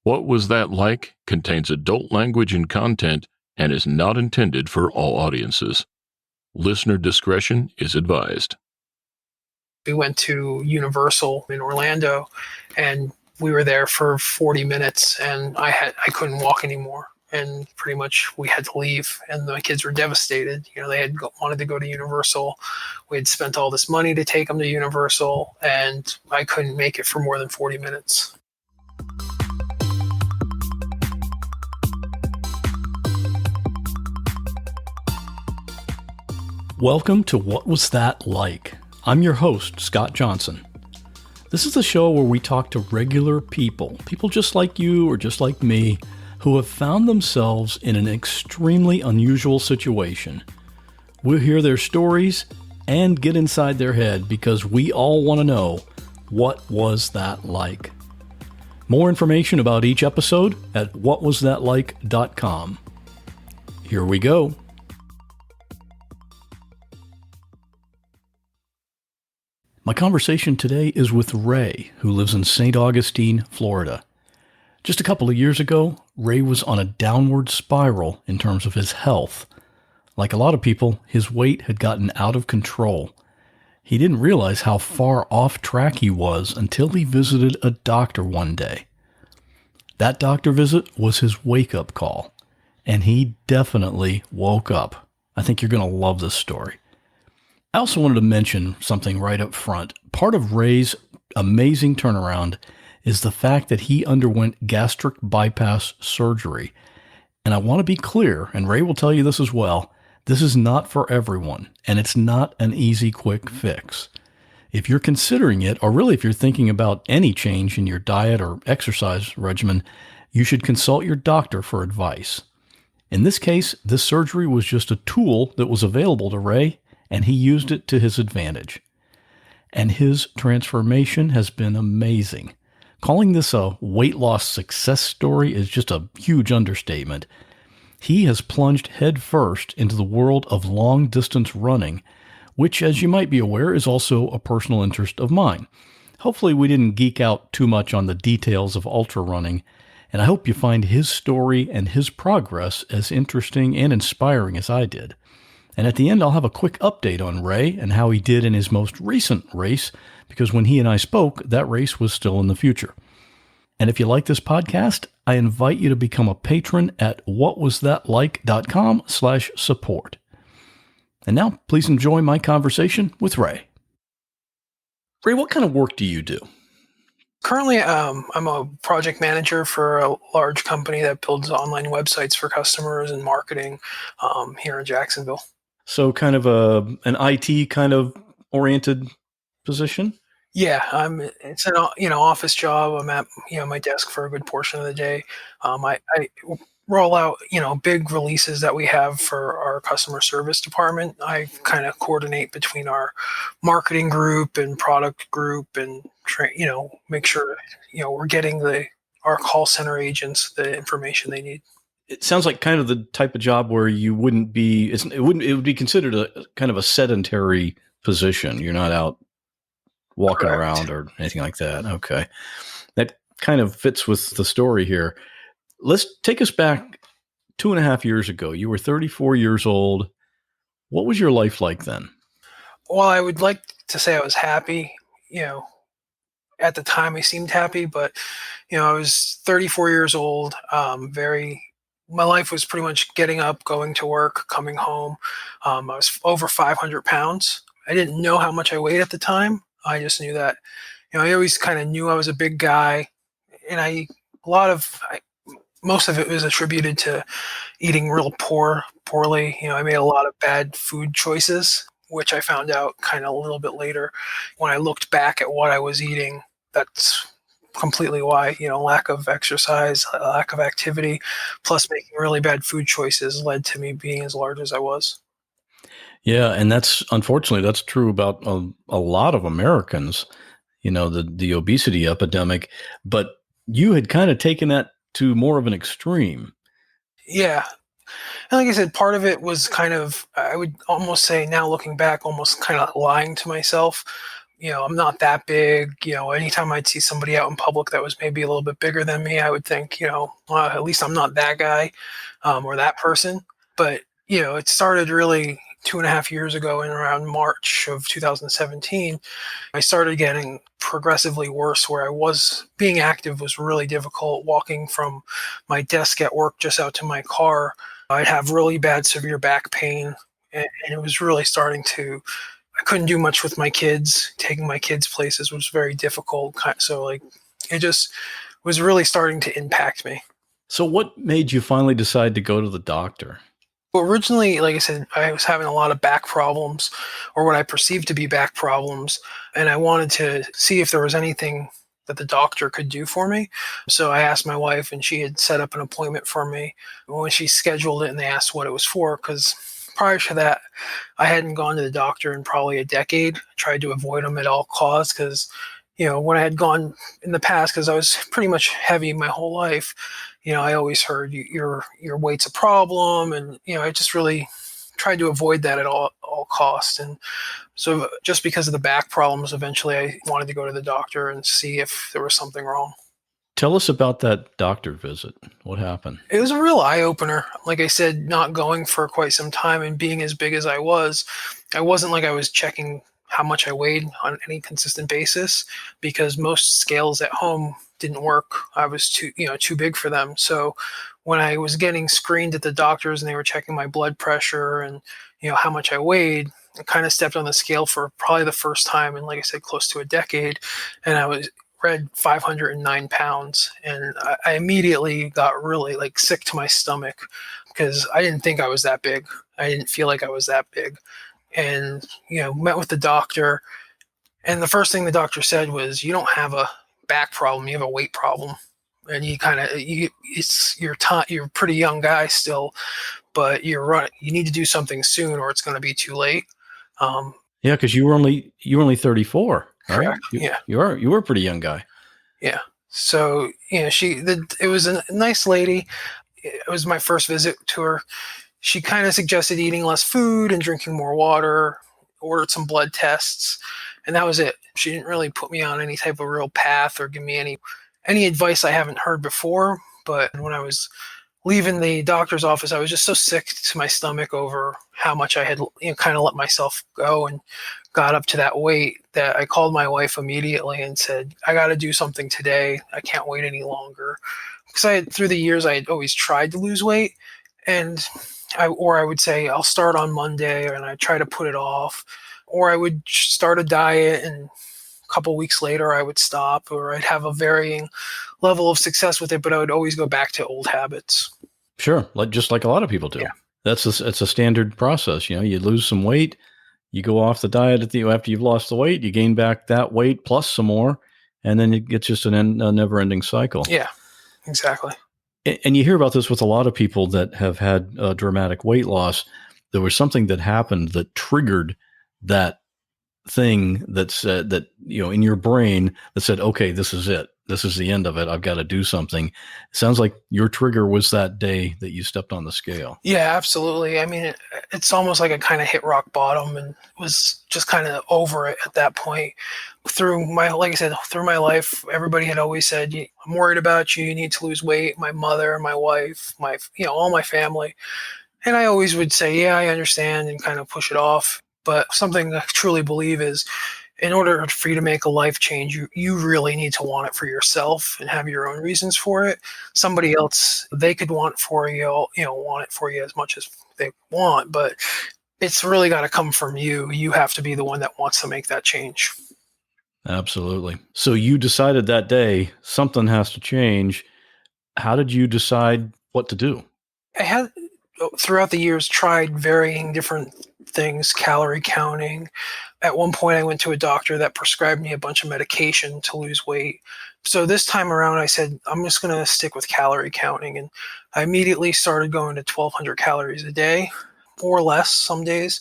What Was That Like contains adult language and content and is not intended for all audiences. Listener discretion is advised. We went to Universal in Orlando, and we were there for 40 minutes, and I couldn't walk anymore. And pretty much we had to leave, and my kids were devastated. They had wanted to go to Universal. We had spent all this money to take them to Universal, and I couldn't make it for more than 40 minutes. Welcome to What Was That Like? I'm your host, Scott Johnson. This is the show where we talk to regular people just like you or just like me, who have found themselves in an extremely unusual situation. We'll hear their stories and get inside their head because we all want to know, what was that like? More information about each episode at whatwasthatlike.com. Here we go. My conversation today is with Ray, who lives in St. Augustine, Florida. Just a couple of years ago, Ray was on a downward spiral in terms of his health. Like a lot of people, his weight had gotten out of control. He didn't realize how far off track he was until he visited a doctor one day. That doctor visit was his wake-up call, and he definitely woke up. I think you're going to love this story. I also wanted to mention something right up front. Part of Ray's amazing turnaround is the fact that he underwent gastric bypass surgery. And I want to be clear, and Ray will tell you this as well, this is not for everyone, and it's not an easy, quick fix. If you're considering it, or really if you're thinking about any change in your diet or exercise regimen, you should consult your doctor for advice. In this case, this surgery was just a tool that was available to Ray, and he used it to his advantage. And his transformation has been amazing. Calling this a weight loss success story is just a huge understatement. He has plunged headfirst into the world of long-distance running, which, as you might be aware, is also a personal interest of mine. Hopefully we didn't geek out too much on the details of ultra running, and I hope you find his story and his progress as interesting and inspiring as I did. And at the end, I'll have a quick update on Ray and how he did in his most recent race, because when he and I spoke, that race was still in the future. And if you like this podcast, I invite you to become a patron at whatwasthatlike.com/support. And now, please enjoy my conversation with Ray. Ray, what kind of work do you do? Currently, I'm a project manager for a large company that builds online websites for customers and marketing here in Jacksonville. So kind of an IT kind of oriented position? Yeah, it's an office job. I'm at my desk for a good portion of the day. I roll out big releases that we have for our customer service department. I kind of coordinate between our marketing group and product group and make sure we're getting our call center agents the information they need. It sounds like kind of the type of job where you wouldn't be, it would be considered a kind of a sedentary position. You're not out walking Correct. around or anything like that. Okay. That kind of fits with the story here. Let's take us back 2.5 years ago. You were 34 years old. What was your life like then? Well, I would like to say I was happy. At the time I seemed happy, but I was 34 years old, my life was pretty much getting up, going to work, coming home. I was over 500 pounds. I didn't know how much I weighed at the time. I just knew that, I always kind of knew I was a big guy, and most of it was attributed to eating real poorly. I made a lot of bad food choices, which I found out kind of a little bit later when I looked back at what I was eating. That's completely why, lack of exercise, lack of activity, plus making really bad food choices led to me being as large as I was. Yeah. And unfortunately, that's true about a lot of Americans, the obesity epidemic, but you had kind of taken that to more of an extreme. Yeah. And like I said, part of it was kind of, I would almost say now looking back, almost kind of lying to myself. I'm not that big. Anytime I'd see somebody out in public that was maybe a little bit bigger than me, I would think, at least I'm not that guy or that person. But, it started really 2.5 years ago in around March of 2017. I started getting progressively worse where I was being active was really difficult. Walking from my desk at work just out to my car, I'd have really bad, severe back pain. And it was really starting to, I couldn't do much with my kids. Taking my kids places was very difficult. So, it just was really starting to impact me. So what made you finally decide to go to the doctor? Well, originally, like I said, I was having a lot of back problems, or what I perceived to be back problems, and I wanted to see if there was anything that the doctor could do for me. So I asked my wife, and she had set up an appointment for me. When she scheduled it and they asked what it was for, because prior to that, I hadn't gone to the doctor in probably a decade. I tried to avoid them at all costs because, when I had gone in the past, because I was pretty much heavy my whole life, I always heard your weight's a problem, and I just really tried to avoid that at all costs. And so, just because of the back problems, eventually I wanted to go to the doctor and see if there was something wrong. Tell us about that doctor visit. What happened? It was a real eye opener. Like I said, not going for quite some time and being as big as I wasn't like I was checking how much I weighed on any consistent basis, because most scales at home didn't work. I was too big for them. So when I was getting screened at the doctors and they were checking my blood pressure and how much I weighed, I kind of stepped on the scale for probably the first time in, like I said, close to a decade, and I was read 509 pounds, and I immediately got really sick to my stomach because I didn't think I was that big. I didn't feel like I was that big. And met with the doctor, and the first thing the doctor said was, "You don't have a back problem, you have a weight problem." And you're a pretty young guy still, but you need to do something soon or it's going to be too late. Yeah, because you were only 34, right? Correct. Yeah. You were a pretty young guy. Yeah. So it was a nice lady. It was my first visit to her. She kind of suggested eating less food and drinking more water, ordered some blood tests, and that was it. She didn't really put me on any type of real path or give me any advice I haven't heard before. But when I was leaving the doctor's office, I was just so sick to my stomach over how much I had kind of let myself go and got up to that weight that I called my wife immediately and said, "I got to do something today. I can't wait any longer." Because through the years, I had always tried to lose weight, and I would say I'll start on Monday, and I try to put it off, or I would start a diet and a couple weeks later I would stop, or I'd have a varying level of success with it, but I would always go back to old habits. Sure, just like a lot of people do. Yeah. It's a standard process. You lose some weight, you go off the diet after you've lost the weight, you gain back that weight plus some more, and then it's just a never-ending cycle. Yeah, exactly. And you hear about this with a lot of people that have had dramatic weight loss. There was something that happened that triggered that thing that said that, in your brain that said, okay, this is it. This is the end of it. I've got to do something. It sounds like your trigger was that day that you stepped on the scale. Yeah, absolutely. I mean, it's almost like I kind of hit rock bottom and was just kind of over it at that point. Like I said, through my life, everybody had always said, "I'm worried about you. You need to lose weight." My mother, my wife, all my family. And I always would say, "Yeah, I understand," and kind of push it off. But something I truly believe is, in order for you to make a life change, you really need to want it for yourself and have your own reasons for it. Somebody else, they could want it for you, want it for you as much as they want, but it's really got to come from you. You have to be the one that wants to make that change. Absolutely. So you decided that day something has to change. How did you decide what to do? I had, throughout the years, tried varying different things, calorie counting. At one point, I went to a doctor that prescribed me a bunch of medication to lose weight. So this time around, I said, I'm just going to stick with calorie counting. And I immediately started going to 1,200 calories a day or less some days.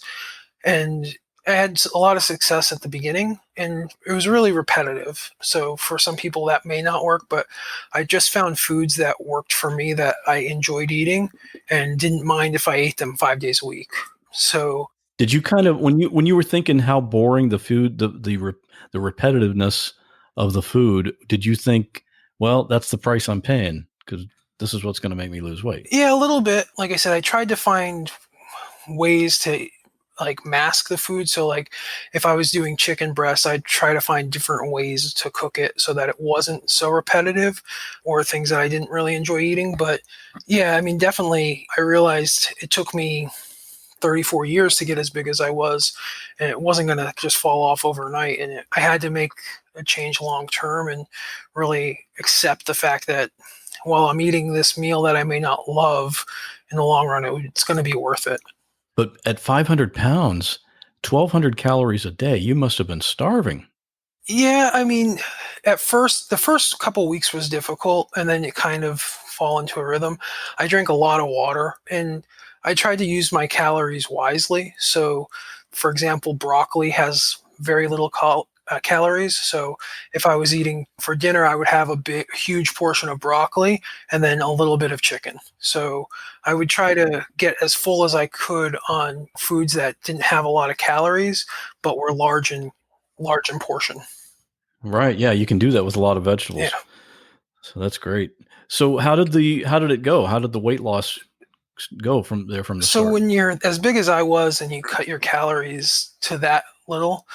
And I had a lot of success at the beginning, and it was really repetitive. So for some people that may not work, but I just found foods that worked for me that I enjoyed eating and didn't mind if I ate them 5 days a week. So did you kind of, when you were thinking how boring the food, the repetitiveness of the food, did you think, well, that's the price I'm paying because this is what's going to make me lose weight? Yeah, a little bit. Like I said, I tried to find ways to like mask the food. So like if I was doing chicken breast, I'd try to find different ways to cook it so that it wasn't so repetitive or things that I didn't really enjoy eating. But yeah, I mean, definitely I realized it took me 34 years to get as big as I was, and it wasn't going to just fall off overnight. And I had to make a change long term and really accept the fact that while I'm eating this meal that I may not love, in the long run, it's going to be worth it. But at 500 pounds, 1,200 calories a day, you must have been starving. Yeah, I mean, at first, the first couple weeks was difficult, and then you kind of fall into a rhythm. I drank a lot of water, and I tried to use my calories wisely. So, for example, broccoli has very little calories. So, if I was eating for dinner, I would have a huge portion of broccoli and then a little bit of chicken. So, I would try to get as full as I could on foods that didn't have a lot of calories, but were large in portion. Right. Yeah, you can do that with a lot of vegetables. Yeah. So that's great. So how did it go? How did the weight loss go from the So start? when you're as big as I was and you cut your calories to that little,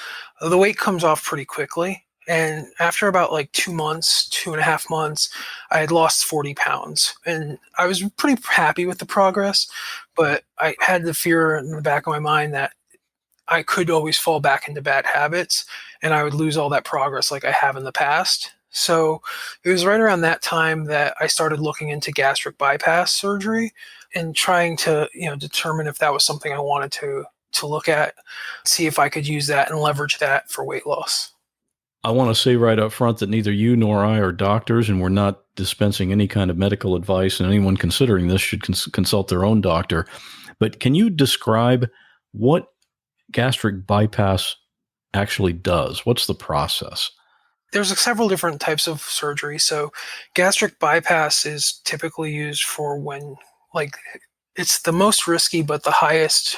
the weight comes off pretty quickly. And after about like 2 months, 2.5 months, I had lost 40 pounds. And I was pretty happy with the progress, but I had the fear in the back of my mind that I could always fall back into bad habits and I would lose all that progress like I have in the past. So it was right around that time that I started looking into gastric bypass surgery and trying to, determine if that was something I wanted to look at, see if I could use that and leverage that for weight loss. I want to say right up front that neither you nor I are doctors, and we're not dispensing any kind of medical advice, and anyone considering this should consult their own doctor. But can you describe what gastric bypass actually does? What's the process? There's several different types of surgery. So gastric bypass is typically used for when, like, it's the most risky but the highest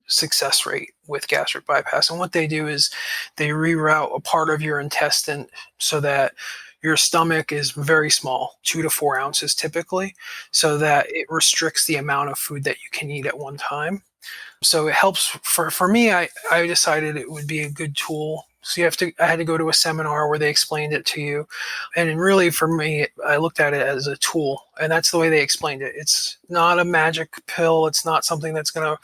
success rate with gastric bypass. And what they do is they reroute a part of your intestine so that your stomach is very small, 2 to 4 ounces typically, so that it restricts the amount of food that you can eat at one time. So it helps for me. I decided it would be a good tool. So I had to go to a seminar where they explained it to you. And really for me, I looked at it as a tool, and that's the way they explained it. It's not a magic pill. It's not something that's going to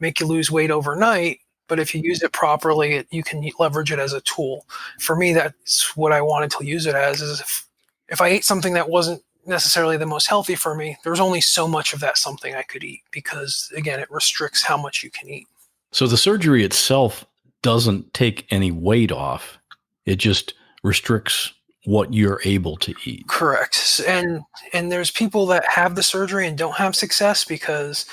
make you lose weight overnight. But if you use it properly, you can leverage it as a tool. For me, that's what I wanted to use it as, is if I ate something that wasn't necessarily the most healthy for me, there's only so much of that something I could eat because, again, it restricts how much you can eat. So the surgery itself doesn't take any weight off. It just restricts what you're able to eat. Correct. And there's people that have the surgery and don't have success because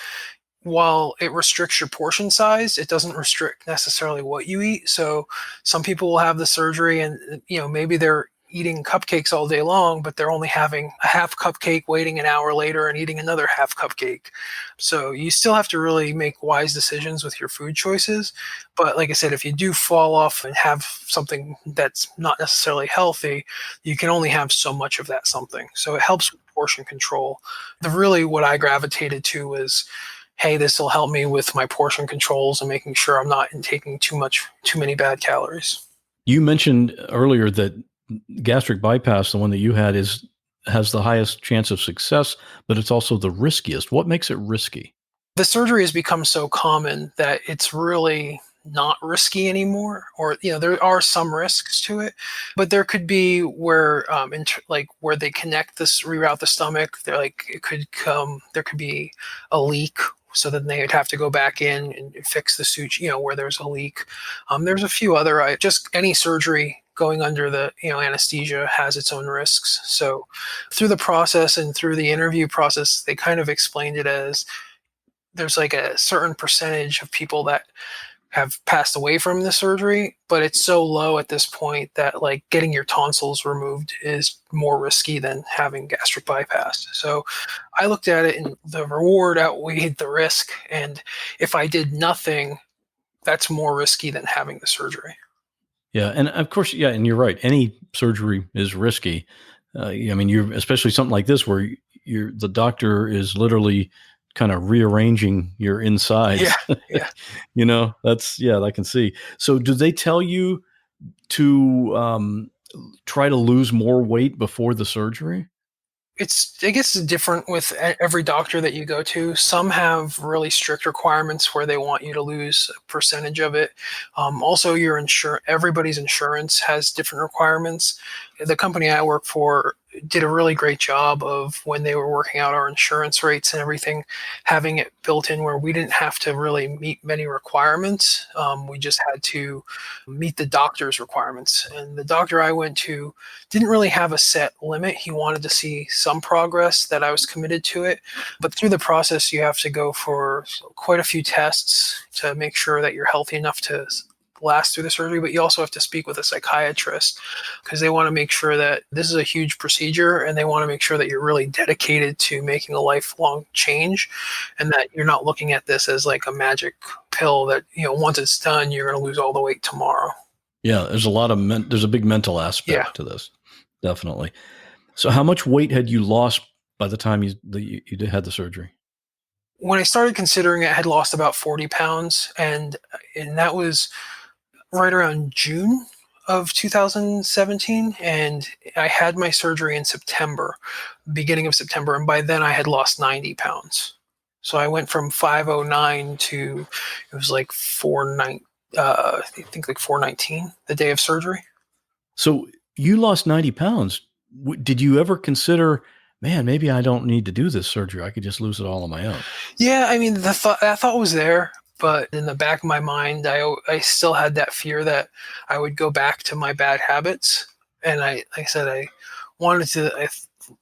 while it restricts your portion size, it doesn't restrict necessarily what you eat. So some people will have the surgery and, maybe they're eating cupcakes all day long, but they're only having a half cupcake, waiting an hour later and eating another half cupcake. So you still have to really make wise decisions with your food choices. But like I said, if you do fall off and have something that's not necessarily healthy, you can only have so much of that something. So it helps with portion control. Really what I gravitated to was, hey, this will help me with my portion controls and making sure I'm not taking too many bad calories. You mentioned earlier that gastric bypass, the one that you had, has the highest chance of success, but it's also the riskiest. What makes it risky? The surgery has become so common that it's really not risky anymore, or there are some risks to it, but there could be where where they reroute the stomach. There could be a leak. So then they would have to go back in and fix the suture, where there's a leak. There's a few other, just any surgery going under the anesthesia has its own risks. So through the process and through the interview process, they kind of explained it as there's like a certain percentage of people that have passed away from the surgery, but it's so low at this point that like getting your tonsils removed is more risky than having gastric bypass. So I looked at it and the reward outweighed the risk. And if I did nothing, that's more risky than having the surgery. Yeah. And of course, yeah. And you're right. Any surgery is risky. I mean, you're especially something like this where the doctor is literally kind of rearranging your Yeah, insides. yeah. I can see. So do they tell you to try to lose more weight before the surgery? I guess it's different with every doctor that you go to. Some have really strict requirements where they want you to lose a percentage of it. Also, everybody's insurance has different requirements. The company I work for did a really great job of, when they were working out our insurance rates and everything, having it built in where we didn't have to really meet many requirements. We just had to meet the doctor's requirements. And the doctor I went to didn't really have a set limit. He wanted to see some progress, that I was committed to it. But through the process, you have to go for quite a few tests to make sure that you're healthy enough to last through the surgery. But you also have to speak with a psychiatrist, because they want to make sure that this is a huge procedure, and they want to make sure that you're really dedicated to making a lifelong change, and that you're not looking at this as like a magic pill that, once it's done, you're going to lose all the weight tomorrow. Yeah, there's there's a big mental aspect to this, definitely. So, how much weight had you lost by the time you had the surgery? When I started considering it, I had lost about 40 pounds, and that was right around June of 2017, and I had my surgery in September, beginning of September, and by then I had lost 90 pounds. So I went from 509 to, it was like 490. I think like 419 the day of surgery. So you lost 90 pounds. Did you ever consider, man, maybe I don't need to do this surgery, I could just lose it all on my own? Yeah, I mean, that thought was there, but in the back of my mind, I still had that fear that I would go back to my bad habits. And like I said, I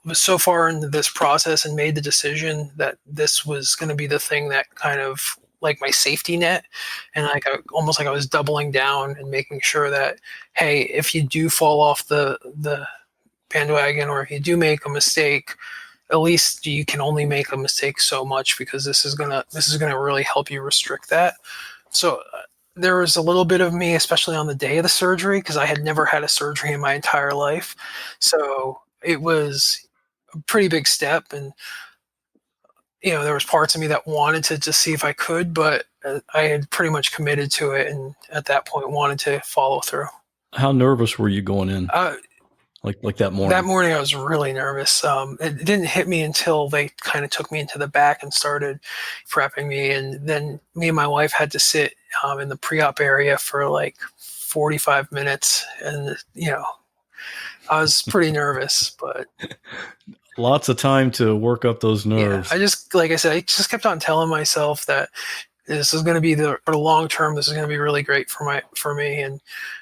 was so far into this process and made the decision that this was going to be the thing that kind of like my safety net, and almost like I was doubling down and making sure that, hey, if you do fall off the bandwagon, or if you do make a mistake, at least you can only make a mistake so much, because this is gonna really help you restrict that. So there was a little bit of me, especially on the day of the surgery, because I had never had a surgery in my entire life. So it was a pretty big step, and there was parts of me that wanted to just see if I could, but I had pretty much committed to it, and at that point wanted to follow through. How nervous were you going in? Like that morning? That morning I was really nervous. It didn't hit me until they kind of took me into the back and started prepping me, and then me and my wife had to sit in the pre-op area for like 45 minutes, and I was pretty nervous, but lots of time to work up those nerves. Yeah, like I said, I just kept on telling myself that this is going to be for the long term. This is going to be really great for me. And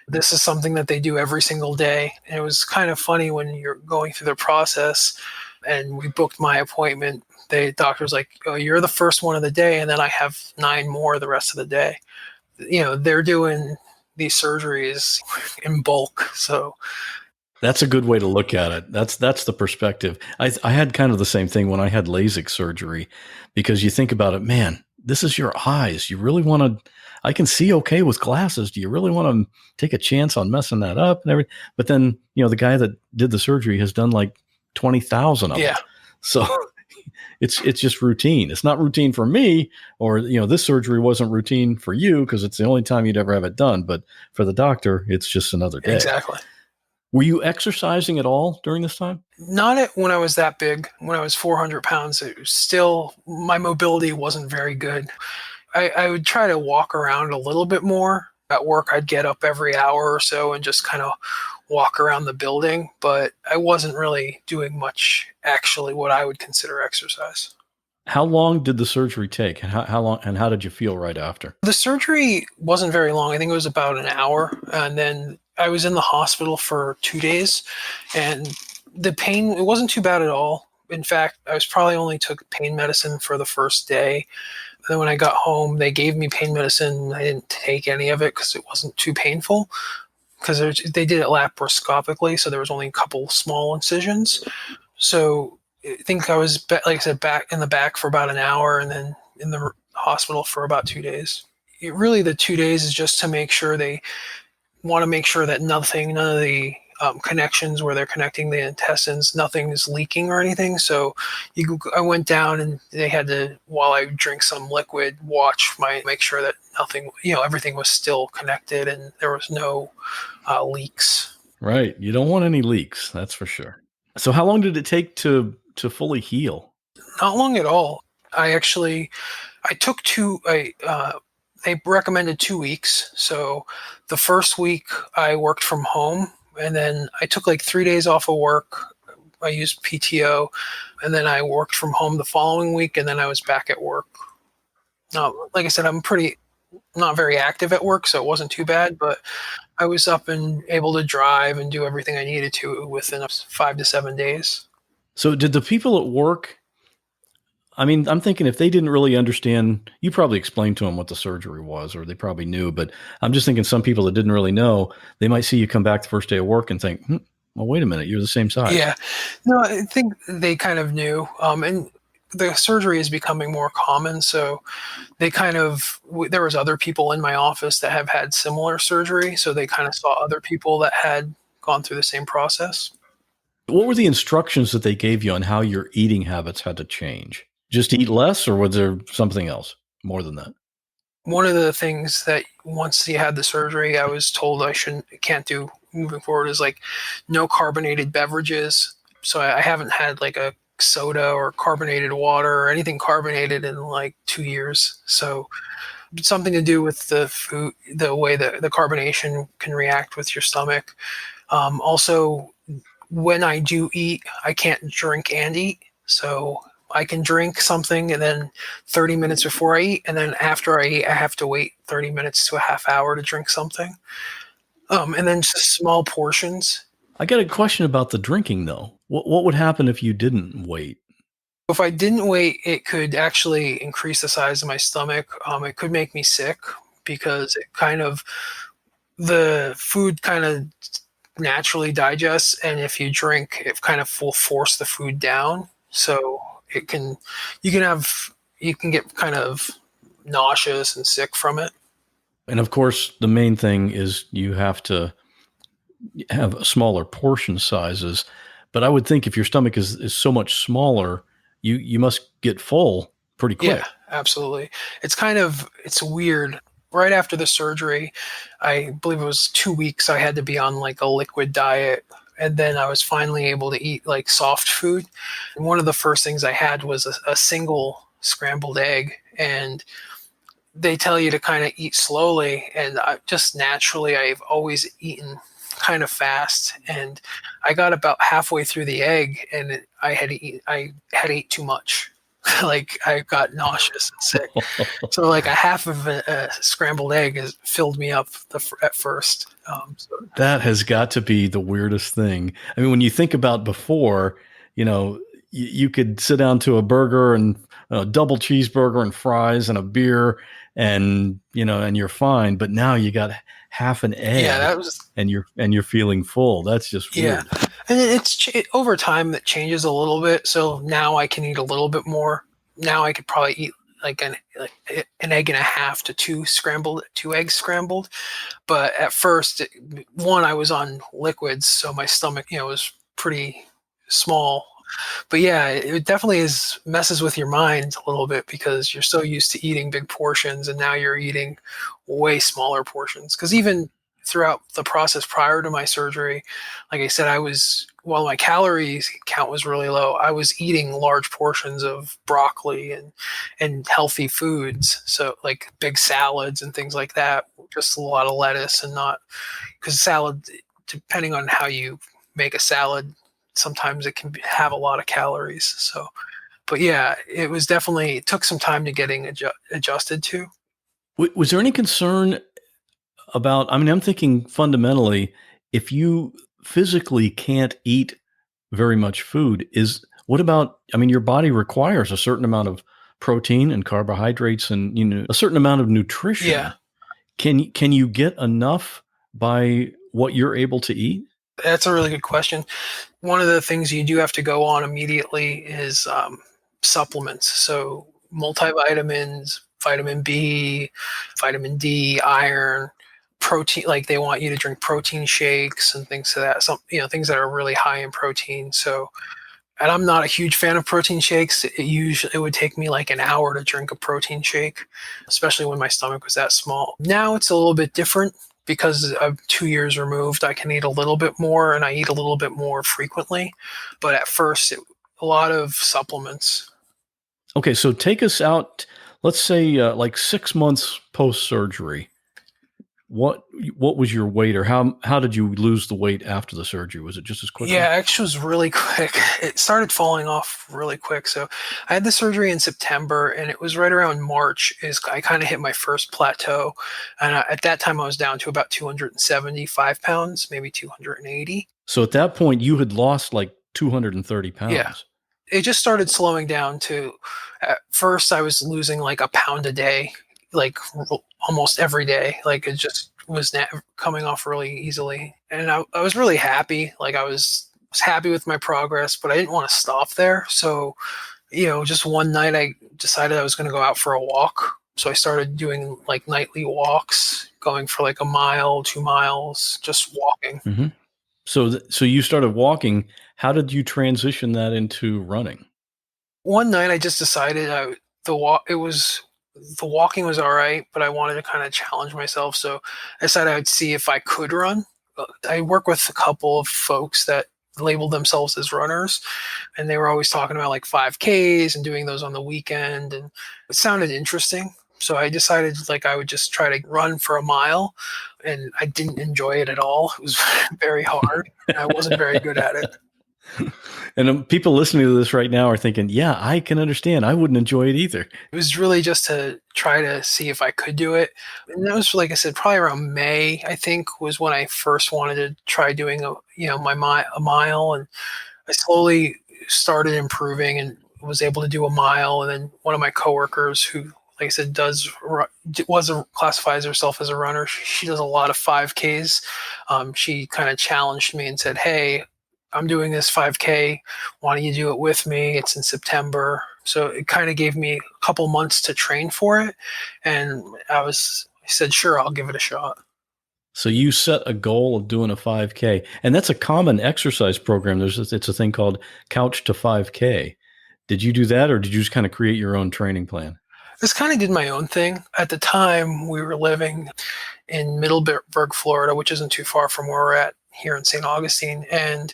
this is something that they do every single day. And it was kind of funny when you're going through the process, and we booked my appointment. The doctor's like, "Oh, you're the first one of the day, and then I have 9 more the rest of the day." They're doing these surgeries in bulk, so. That's a good way to look at it. That's the perspective. I had kind of the same thing when I had LASIK surgery, because you think about it, man, this is your eyes. You really want to, I can see okay with glasses. Do you really want to take a chance on messing that up and everything? But then, the guy that did the surgery has done like 20,000 of them. So it's just routine. It's not routine for me, or, this surgery wasn't routine for you because it's the only time you'd ever have it done. But for the doctor, it's just another day. Exactly. Were you exercising at all during this time? Not when I was that big. When I was 400 pounds, it was still, my mobility wasn't very good. I would try to walk around a little bit more. At work, I'd get up every hour or so and just kind of walk around the building, but I wasn't really doing much, actually, what I would consider exercise. How long did the surgery take, and how long, and how did you feel right after? The surgery wasn't very long. I think it was about an hour, and then I was in the hospital for 2 days, and the pain, it wasn't too bad at all. In fact, I was probably only took pain medicine for the first day. And then when I got home, they gave me pain medicine. I didn't take any of it because it wasn't too painful, because they did it laparoscopically, so there was only a couple small incisions. So I think I was, like I said, back in the back for about an hour, and then in the hospital for about 2 days. The 2 days is just to make sure they want to make sure that none of the connections where they're connecting the intestines, nothing is leaking or anything. So I went down and they had to, while I drink some liquid, make sure that nothing, everything was still connected and there was no leaks. Right. You don't want any leaks, that's for sure. So how long did it take to fully heal? Not long at all. I took they recommended 2 weeks. So the first week I worked from home, and then I took like 3 days off of work. I used PTO, and then I worked from home the following week, and then I was back at work. Now, like I said, I'm not very active at work, so it wasn't too bad, but I was up and able to drive and do everything I needed to within 5 to 7 days. So did the people at work, I mean, I'm thinking if they didn't really understand, you probably explained to them what the surgery was, or they probably knew, but I'm just thinking some people that didn't really know, they might see you come back the first day of work and think, well, wait a minute, you're the same size. Yeah. No, I think they kind of knew. And the surgery is becoming more common. So there was other people in my office that have had similar surgery. So they kind of saw other people that had gone through the same process. What were the instructions that they gave you on how your eating habits had to change? Just eat less, or was there something else more than that? One of the things that once you had the surgery, I was told can't do moving forward is like no carbonated beverages. So I haven't had like a soda or carbonated water or anything carbonated in like 2 years. So it's something to do with the food, the way that the carbonation can react with your stomach. Also, when I do eat, I can't drink and eat. So I can drink something and then 30 minutes before I eat, and then after I eat, I have to wait 30 minutes to a half hour to drink something. And then just small portions. I got a question about the drinking, though. What would happen if you didn't wait? If I didn't wait, it could actually increase the size of my stomach. It could make me sick because the food kind of naturally digests, and if you drink, it kind of will force the food down. So you can get kind of nauseous and sick from it. And of course, the main thing is you have to have smaller portion sizes. But I would think if your stomach is so much smaller, you must get full pretty quick. Yeah, absolutely. It's weird. Right after the surgery, I believe it was 2 weeks, I had to be on like a liquid diet. And then I was finally able to eat like soft food. And one of the first things I had was a single scrambled egg. And they tell you to kind of eat slowly. And I've always eaten kind of fast. And I got about halfway through the egg and I had ate too much. Like I got nauseous and sick. So like a half of a scrambled egg has filled me up at first. That has got to be the weirdest thing. I mean, when you think about before, you could sit down to a burger and a double cheeseburger and fries and a beer and you're fine. But now you got half an egg and you're feeling full. That's just weird. Yeah. And over time it changes a little bit. So now I can eat a little bit more. Now I could probably eat like an egg and a half to two eggs scrambled. But at first, I was on liquids, so my stomach, was pretty small. But yeah, it definitely messes with your mind a little bit because you're so used to eating big portions, and now you're eating way smaller portions. Because even throughout the process prior to my surgery, like I said, while my calories count was really low, I was eating large portions of broccoli and healthy foods. So like big salads and things like that, just a lot of lettuce and because salad, depending on how you make a salad, sometimes it can have a lot of calories. So, but yeah, it took some time to getting adjusted to. Was there any concern about, I'm thinking fundamentally, if you physically can't eat very much food, what about, your body requires a certain amount of protein and carbohydrates and, a certain amount of nutrition. Yeah. Can you get enough by what you're able to eat? That's a really good question. One of the things you do have to go on immediately is supplements. So multivitamins, vitamin B, vitamin D, iron, protein, like they want you to drink protein shakes and things like that. Some, things that are really high in protein. So, and I'm not a huge fan of protein shakes. It would take me like an hour to drink a protein shake, especially when my stomach was that small. Now it's a little bit different because I'm 2 years removed. I can eat a little bit more, and I eat a little bit more frequently. But at first, a lot of supplements. Okay, so take us out, let's say like 6 months post-surgery. What was your weight, or how did you lose the weight after the surgery? Was it just as quickly? Yeah, actually, it was really quick. It started falling off really quick. So I had the surgery in September, and it was right around March I kind of hit my first plateau. And at that time, I was down to about 275 pounds, maybe 280. So at that point, you had lost like 230 pounds. Yeah. It just started slowing down to, at first, I was losing like a pound a day, like almost every day. Like it just was coming off really easily. And I was really happy. Like I was happy with my progress, but I didn't want to stop there. So, just one night I decided I was going to go out for a walk. So I started doing like nightly walks, going for like a mile, 2 miles, just walking. Mm-hmm. So you started walking. How did you transition that into running? One night I just decided the walking was all right, but I wanted to kind of challenge myself. So I decided I'd see if I could run. I work with a couple of folks that labeled themselves as runners, and they were always talking about like 5Ks and doing those on the weekend, and it sounded interesting. So I decided like I would just try to run for a mile, and I didn't enjoy it at all. It was very hard, and I wasn't very good at it. And people listening to this right now are thinking, yeah, I can understand. I wouldn't enjoy it either. It was really just to try to see if I could do it. And that was, like I said, probably around May, I think, was when I first wanted to try doing a mile. And I slowly started improving and was able to do a mile. And then one of my coworkers who, like I said, classifies herself as a runner. She does a lot of 5Ks. She kind of challenged me and said, "Hey, I'm doing this 5K. Why don't you do it with me? It's in September." So it kind of gave me a couple months to train for it. And I said, sure, I'll give it a shot. So you set a goal of doing a 5K, and that's a common exercise program. It's a thing called Couch to 5K. Did you do that, or did you just kind of create your own training plan? This kind of did my own thing. At the time, we were living in Middleburg, Florida, which isn't too far from where we're at here in St. Augustine. And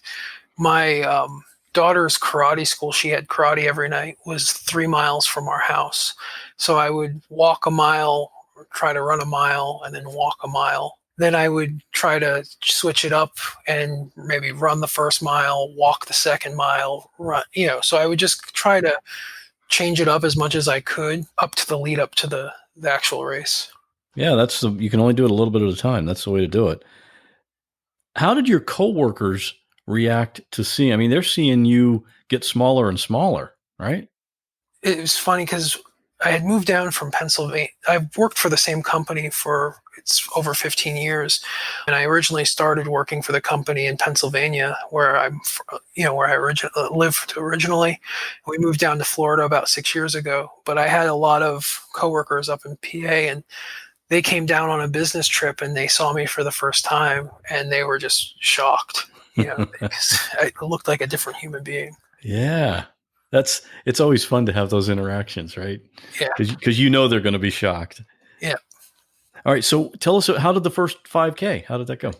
my daughter's karate school, she had karate every night, was 3 miles from our house. So I would walk a mile, or try to run a mile, and then walk a mile. Then I would try to switch it up and maybe run the first mile, walk the second mile, run, so I would just try to change it up as much as I could up to the lead up to the actual race. Yeah, you can only do it a little bit at a time. That's the way to do it. How did your coworkers react to seeing? I mean, they're seeing you get smaller and smaller, right? It was funny because I had moved down from Pennsylvania. I've worked for the same company for it's over 15 years, and I originally started working for the company in Pennsylvania, where I lived originally. We moved down to Florida about 6 years ago, but I had a lot of coworkers up in PA, and they came down on a business trip and they saw me for the first time, and they were just shocked. I looked like a different human being. Yeah. It's always fun to have those interactions, right? Yeah. Because they're going to be shocked. Yeah. All right. So tell us, how did the first 5K, how did that go?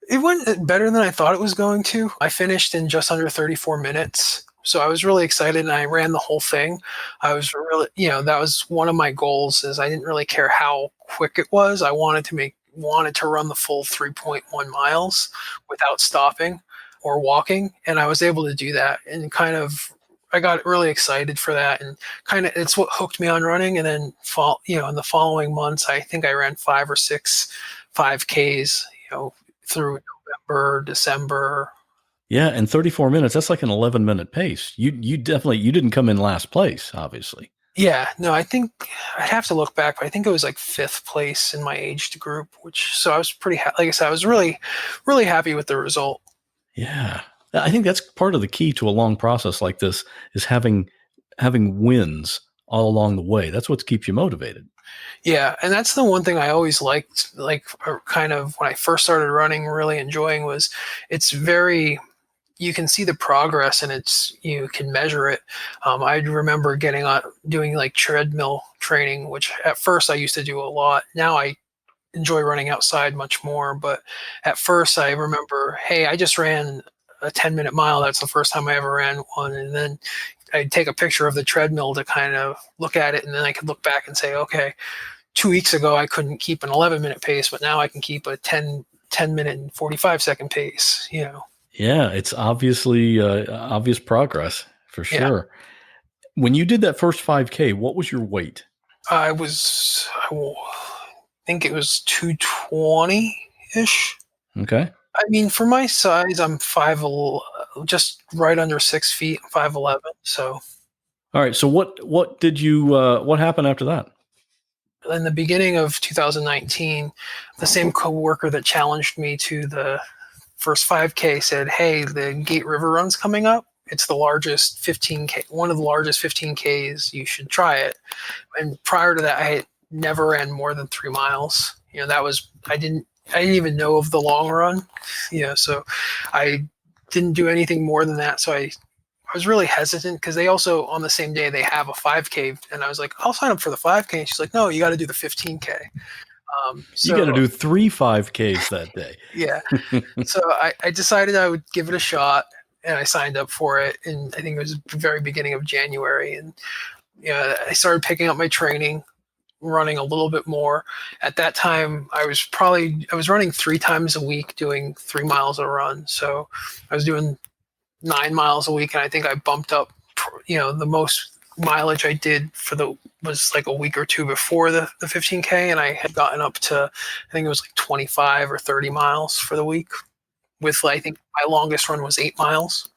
It went better than I thought it was going to. I finished in just under 34 minutes. So I was really excited, and I ran the whole thing. I was really, that was one of my goals, is I didn't really care how quick it was. I wanted to run the full 3.1 miles without stopping or walking. And I was able to do that, and I got really excited for that, and it's what hooked me on running. And then in the following months, I think I ran 5 or 6 5Ks, through November, December. Yeah, and 34 minutes, that's like an 11-minute pace. You didn't come in last place, obviously. Yeah, no, I think I'd have to look back, but I think it was like 5th place in my aged group, so I was pretty, like I said, I was really, really happy with the result. Yeah. I think that's part of the key to a long process like this, is having wins all along the way. That's what keeps you motivated. Yeah, and that's the one thing I always liked, like kind of when I first started running, really enjoying was it's very, you can see the progress and you can measure it. I remember doing like treadmill training, which at first I used to do a lot. Now I enjoy running outside much more, but at first I remember, hey, I just ran a 10-minute mile. That's the first time I ever ran one. And then I'd take a picture of the treadmill to kind of look at it, and then I could look back and say, okay, 2 weeks ago I couldn't keep an 11-minute pace, but now I can keep a 10-minute and 45-second pace, Yeah, it's obviously obvious progress for sure. Yeah. When you did that first 5K, what was your weight? I think it was 220-ish. Okay. I mean, for my size, I'm just right under 6 feet, 5'11". So, all right. So what did you what happened after that? In the beginning of 2019, the same coworker that challenged me to the first 5K said, "Hey, the Gate River Run's coming up. It's the largest 15K, one of the largest 15Ks. You should try it." And prior to that, I had never ran more than 3 miles. I didn't even know of the long run, so I didn't do anything more than that. So I was really hesitant because they also, on the same day, they have a 5K. And I was like, I'll sign up for the 5K. And she's like, no, you got to do the 15K. You got to do 3 5Ks that day. Yeah. So I decided I would give it a shot, and I signed up for it. And I think it was the very beginning of January. And I started picking up my training, running a little bit more. At that time, I was running 3 times a week, doing 3 miles a run. So I was doing 9 miles a week, and I think I bumped up, the most mileage I did was like a week or two before the 15K, and I had gotten up to, I think it was like 25 or 30 miles for the week. I think my longest run was 8 miles.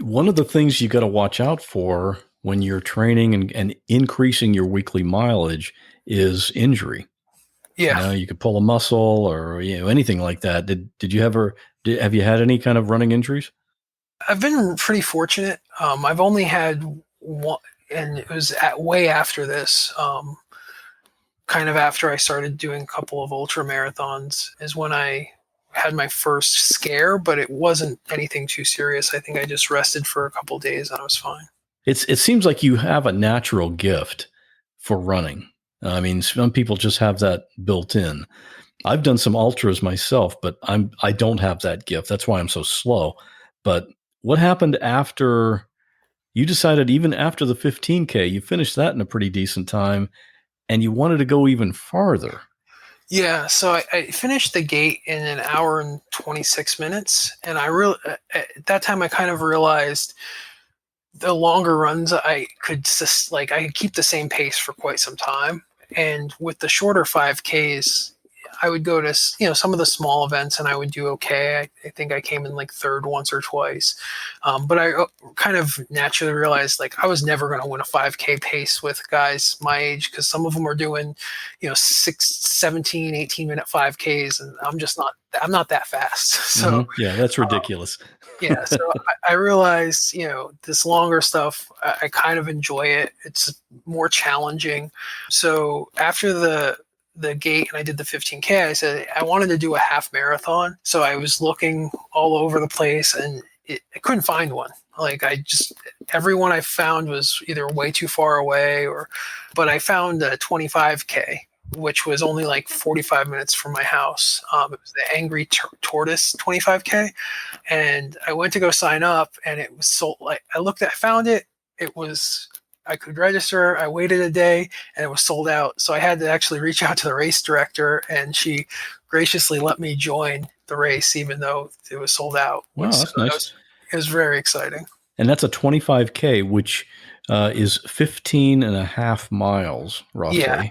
One of the things you got to watch out for when you're training and increasing your weekly mileage is injury. Yeah. You could pull a muscle or anything like that. Did you have you had any kind of running injuries? I've been pretty fortunate. I've only had one, and it was way after this, kind of after I started doing a couple of ultra marathons, is when I had my first scare, but it wasn't anything too serious. I think I just rested for a couple of days and I was fine. It seems like you have a natural gift for running. I mean, some people just have that built in. I've done some ultras myself, but I don't have that gift. That's why I'm so slow. But what happened after you decided, even after the 15K, you finished that in a pretty decent time, and you wanted to go even farther? Yeah, so I finished the Gate in 1 hour and 26 minutes, and at that time I kind of realized the longer runs I could keep the same pace for quite some time, and with the shorter 5Ks, I would go to some of the small events and I would do okay. I think I came in like third once or twice, but I kind of naturally realized like I was never going to win a 5K pace with guys my age, because some of them are doing 17, 18-minute 5Ks, and I'm not that fast. So yeah, that's ridiculous. Yeah, so I realized, this longer stuff, I kind of enjoy it. It's more challenging. So after the Gate and I did the 15K, I said I wanted to do a half marathon. So I was looking all over the place, and I couldn't find one. Like everyone I found was either way too far away, but I found a 25K, which was only like 45 minutes from my house. It was the Angry Tortoise 25K, and I went to go sign up, and it was sold. Like I found it. I could register. I waited a day, and it was sold out. So I had to actually reach out to the race director, and she graciously let me join the race, even though it was sold out. Wow, that's nice. It was very exciting. And that's a 25K, which is 15 and a half miles, roughly. Yeah.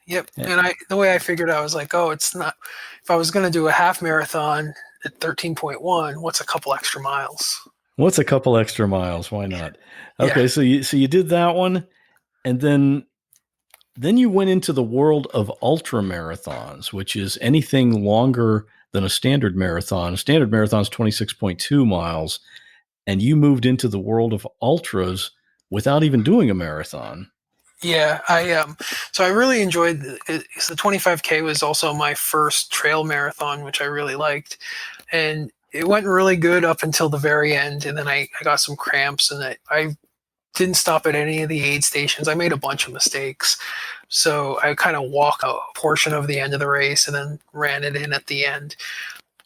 Yep. And the way I figured I was like, it's not, if I was going to do a half marathon at 13.1, what's a couple extra miles? What's a couple extra miles? Why not? Okay. Yeah. So you did that one, and then you went into the world of ultramarathons, which is anything longer than a standard marathon. A standard marathon is 26.2 miles, and you moved into the world of ultras without even doing a marathon. Yeah, so I really enjoyed the 25K was also my first trail marathon, which I really liked, and it went really good up until the very end, and then I got some cramps, and I didn't stop at any of the aid stations. I made a bunch of mistakes, so I kind of walked a portion of the end of the race and then ran it in at the end.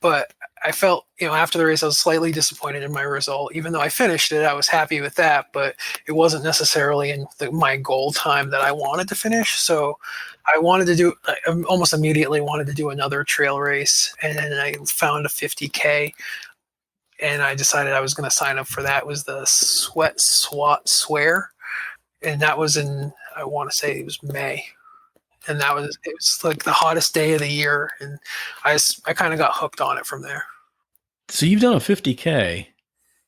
But I felt, after the race, I was slightly disappointed in my result. Even though I finished it, I was happy with that, but it wasn't necessarily in my goal time that I wanted to finish. So I almost immediately wanted to do another trail race. And then I found a 50K, and I decided I was going to sign up for that. It was the Sweat Swat Swear. And that was I want to say it was May. And it was like the hottest day of the year, and I kind of got hooked on it from there. So you've done a 50K.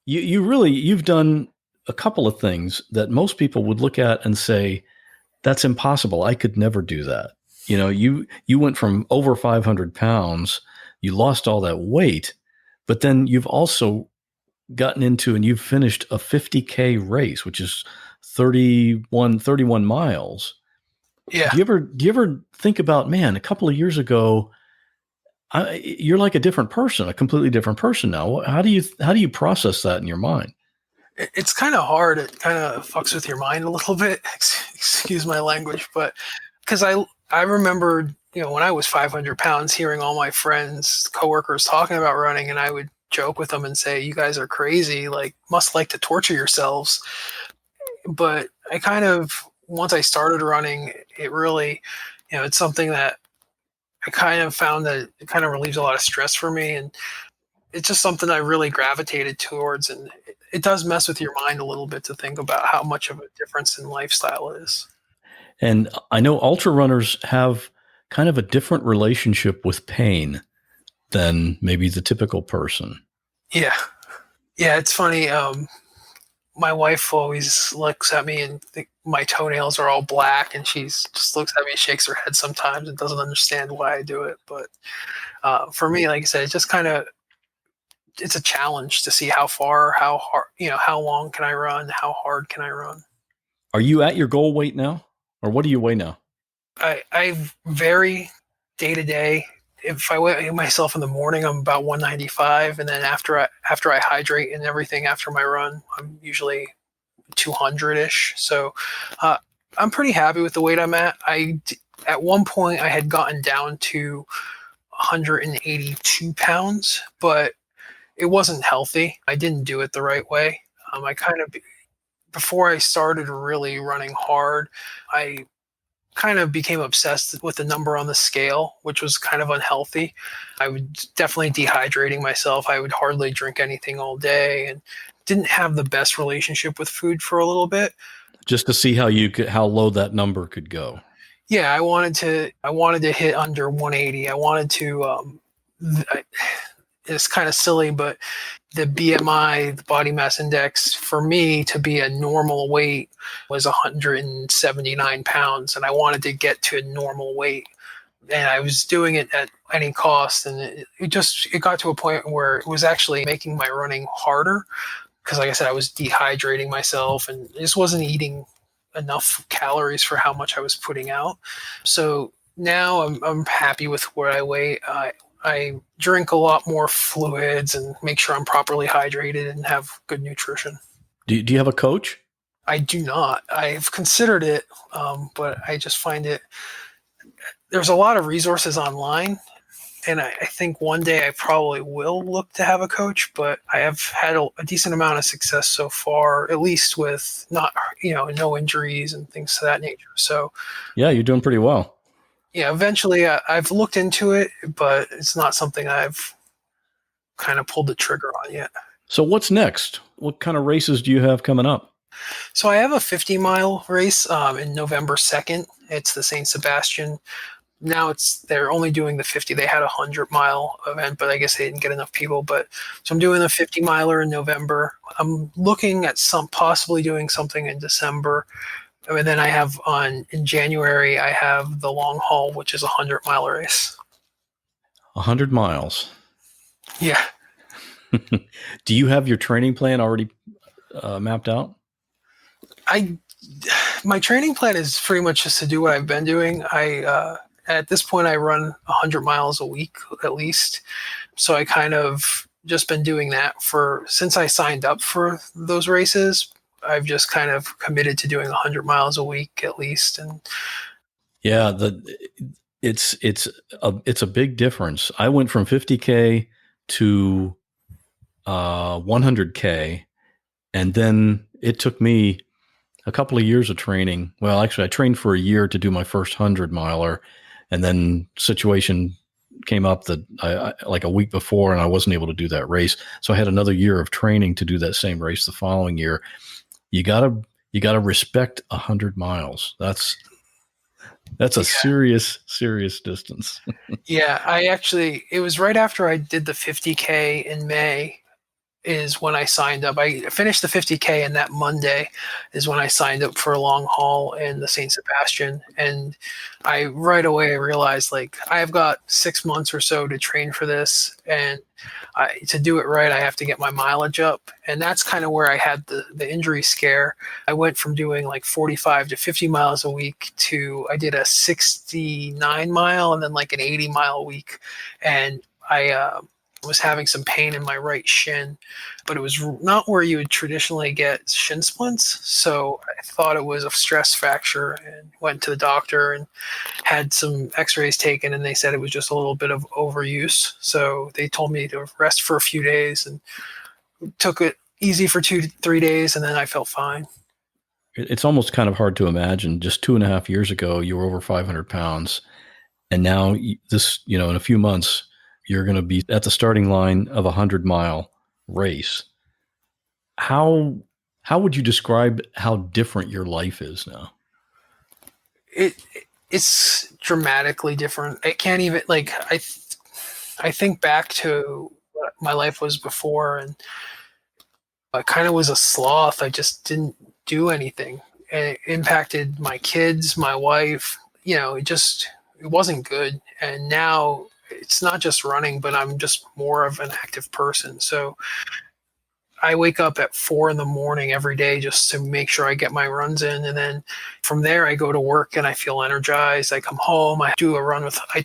You've done a couple of things that most people would look at and say, that's impossible. I could never do that. You went from over 500 pounds, you lost all that weight, but then you've also gotten into and you've finished a 50K race, which is 31 miles. Yeah. Do you ever think about, man, a couple of years ago, you're like a different person, a completely different person now. How do you process that in your mind? It's kind of hard. It kind of fucks with your mind a little bit. Excuse my language, but because I remembered, when I was 500 pounds, hearing all my friends, coworkers talking about running, and I would joke with them and say, "You guys are crazy. Like, must like to torture yourselves." But I kind of, once I started running, it really, it's something that I kind of found that it kind of relieves a lot of stress for me, and it's just something I really gravitated towards. And it does mess with your mind a little bit to think about how much of a difference in lifestyle it is. And I know ultra runners have kind of a different relationship with pain than maybe the typical person. Yeah. Yeah, it's funny. My wife always looks at me and my toenails are all black, and she just looks at me, shakes her head sometimes, and doesn't understand why I do it. But for me, like I said, it's just kind of, it's a challenge to see how far, how hard, how long can I run, how hard can I run. Are you at your goal weight now, or what do you weigh now? I vary day to day. If I weigh myself in the morning, I'm about 195, and then after I hydrate and everything after my run, I'm usually 200-ish. So I'm pretty happy with the weight I'm at. At one point I had gotten down to 182 pounds, but it wasn't healthy. I didn't do it the right way. Before I started really running hard, I kind of became obsessed with the number on the scale, which was kind of unhealthy. I would definitely dehydrating myself. I would hardly drink anything all day, and didn't have the best relationship with food for a little bit. Just to see how low that number could go. Yeah, I wanted to hit under 180. I wanted to. It's kind of silly, but the BMI, the body mass index, for me to be a normal weight was 179 pounds, and I wanted to get to a normal weight. And I was doing it at any cost, and it got to a point where it was actually making my running harder, because, like I said, I was dehydrating myself and just wasn't eating enough calories for how much I was putting out. So now I'm happy with where I weigh. I drink a lot more fluids and make sure I'm properly hydrated and have good nutrition. Do you have a coach? I do not. I've considered it, but I just find there's a lot of resources online, and I think one day I probably will look to have a coach, but I have had a decent amount of success so far, at least with no injuries and things of that nature. So yeah, you're doing pretty well. Yeah, eventually I've looked into it, but it's not something I've kind of pulled the trigger on yet. So what's next? What kind of races do you have coming up? So I have a 50-mile race in November 2nd. It's the St. Sebastian. Now they're only doing the 50. They had a 100-mile event, but I guess they didn't get enough people. So I'm doing the 50-miler in November. I'm looking at possibly doing something in December. And then in January, I have the long haul, which is a 100-mile race. 100 miles. Yeah. Do you have your training plan already mapped out? My training plan is pretty much just to do what I've been doing. At this point, I run 100 miles a week at least. So I kind of just been doing that since I signed up for those races. I've just kind of committed to doing 100 miles a week at least. And yeah, it's a big difference. I went from 50K to 100K, and then it took me a couple of years of training. Well, actually, I trained for a year to do my first 100-miler, and then situation came up that I like a week before, and I wasn't able to do that race. So I had another year of training to do that same race the following year. You gotta respect 100 miles. That's a serious distance. yeah, it was right after I did the 50K in May is when I signed up. I finished the 50K, and that Monday is when I signed up for a long haul in the St. Sebastian. And I right away realized, like, I've got 6 months or so to train for this, and to do it right, I have to get my mileage up. And that's kind of where I had the injury scare. I went from doing like 45 to 50 miles a week to I did a 69 mile and then like an 80-mile week. And I was having some pain in my right shin, but it was not where you would traditionally get shin splints. So I thought it was a stress fracture and went to the doctor and had some x-rays taken, and they said it was just a little bit of overuse. So they told me to rest for a few days and took it easy for 2 to 3 days, and then I felt fine. It's almost kind of hard to imagine. Just 2.5 years ago, you were over 500 pounds. And now in a few months, you're going to be at the starting line of a 100-mile race. How would you describe how different your life is now? It's dramatically different. I can't even I think back to what my life was before, and I kind of was a sloth. I just didn't do anything, and it impacted my kids, my wife. It wasn't good. And now it's not just running, but I'm just more of an active person. So I wake up at 4 a.m. every day just to make sure I get my runs in. And then from there, I go to work and I feel energized. I come home, I do a run I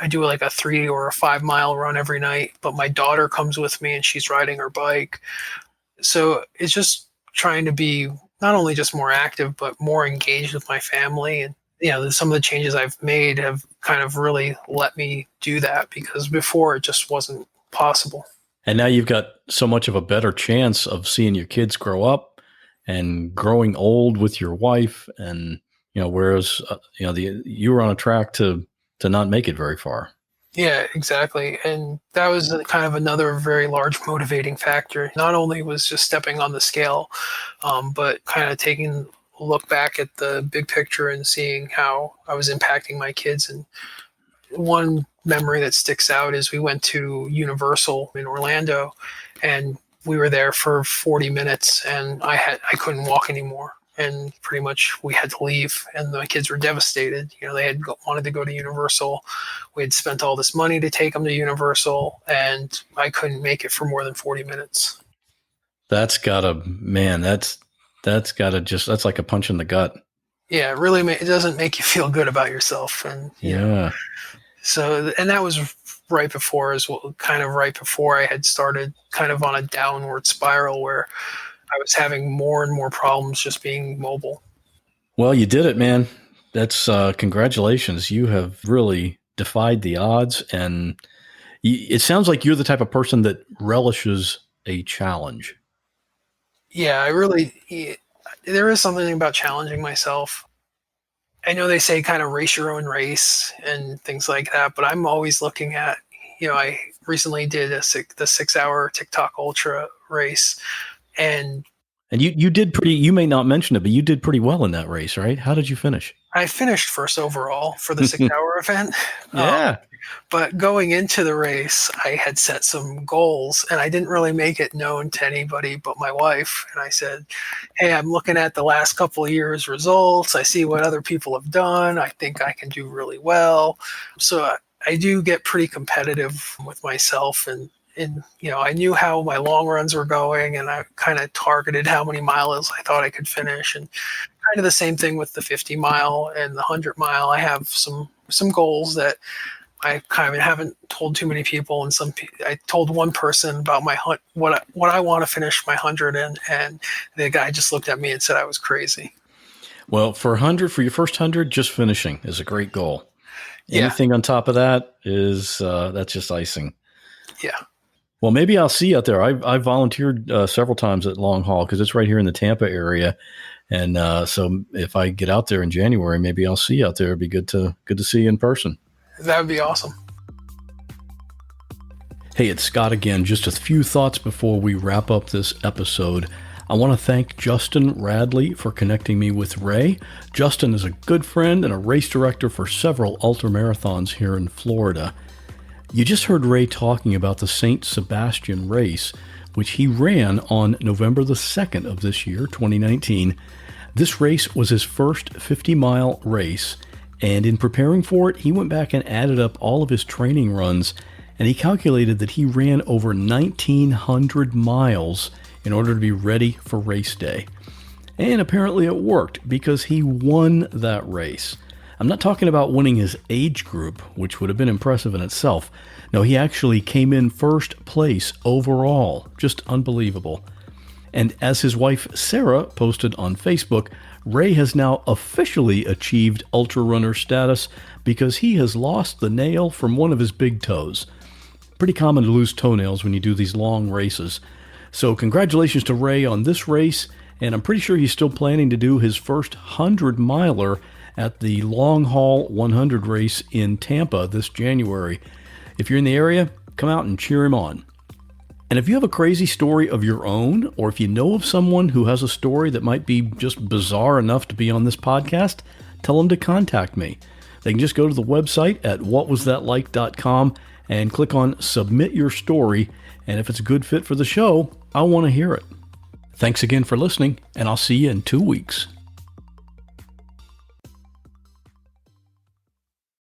do like a 3 or a 5 mile run every night, but my daughter comes with me and she's riding her bike. So it's just trying to be not only just more active, but more engaged with my family. And some of the changes I've made have kind of really let me do that, because before it just wasn't possible. And now you've got so much of a better chance of seeing your kids grow up and growing old with your wife. And, whereas, you were on a track to not make it very far. Yeah, exactly. And that was kind of another very large motivating factor. Not only was just stepping on the scale, but kind of taking look back at the big picture and seeing how I was impacting my kids. And one memory that sticks out is we went to Universal in Orlando, and we were there for 40 minutes, and I couldn't walk anymore. And pretty much we had to leave, and my kids were devastated. They had wanted to go to Universal. We had spent all this money to take them to Universal, and I couldn't make it for more than 40 minutes. That's like a punch in the gut. Yeah, it really it doesn't make you feel good about yourself. And yeah. So, and that was right before I had started kind of on a downward spiral where I was having more and more problems just being mobile. Well, you did it, man. That's congratulations. You have really defied the odds, and it sounds like you're the type of person that relishes a challenge. Yeah, there is something about challenging myself. I know they say kind of race your own race and things like that, but I'm always looking at, I recently did the 6-hour TikTok ultra race, and you did you may not mention it, but you did pretty well in that race, right? How did you finish? I finished first overall for the 6-hour event. Yeah. But going into the race, I had set some goals, and I didn't really make it known to anybody but my wife. And I said, hey, I'm looking at the last couple of years' results. I see what other people have done. I think I can do really well. So I do get pretty competitive with myself, and and I knew how my long runs were going, and I kind of targeted how many miles I thought I could finish, and kind of the same thing with the 50 mile and the 100 mile. I have some goals that I kind of haven't told too many people, and I told one person about what I want to finish my 100 in, and the guy just looked at me and said I was crazy. Well, for your first 100, just finishing is a great goal. Yeah. Anything on top of that is that's just icing. Yeah. Well, maybe I'll see you out there. I volunteered several times at Long Haul because it's right here in the Tampa area, and so if I get out there in January, maybe I'll see you out there. It'd be good to see you in person. That would be awesome. Hey, it's Scott again. Just a few thoughts before we wrap up this episode. I want to thank Justin Radley for connecting me with Ray. Justin is a good friend and a race director for several ultramarathons here in Florida. You just heard Ray talking about the St. Sebastian race, which he ran on November the 2nd of this year, 2019. This race was his first 50-mile race, and in preparing for it, he went back and added up all of his training runs, and he calculated that he ran over 1,900 miles in order to be ready for race day. And apparently it worked because he won that race. I'm not talking about winning his age group, which would have been impressive in itself. No, he actually came in first place overall. Just unbelievable. And as his wife Sarah posted on Facebook, Ray has now officially achieved ultrarunner status because he has lost the nail from one of his big toes. Pretty common to lose toenails when you do these long races. So congratulations to Ray on this race, and I'm pretty sure he's still planning to do his first 100-miler at the Long Haul 100 race in Tampa this January. If you're in the area, come out and cheer him on. And if you have a crazy story of your own, or if you know of someone who has a story that might be just bizarre enough to be on this podcast, tell them to contact me. They can just go to the website at whatwasthatlike.com and click on Submit Your Story, and if it's a good fit for the show, I want to hear it. Thanks again for listening, and I'll see you in 2 weeks.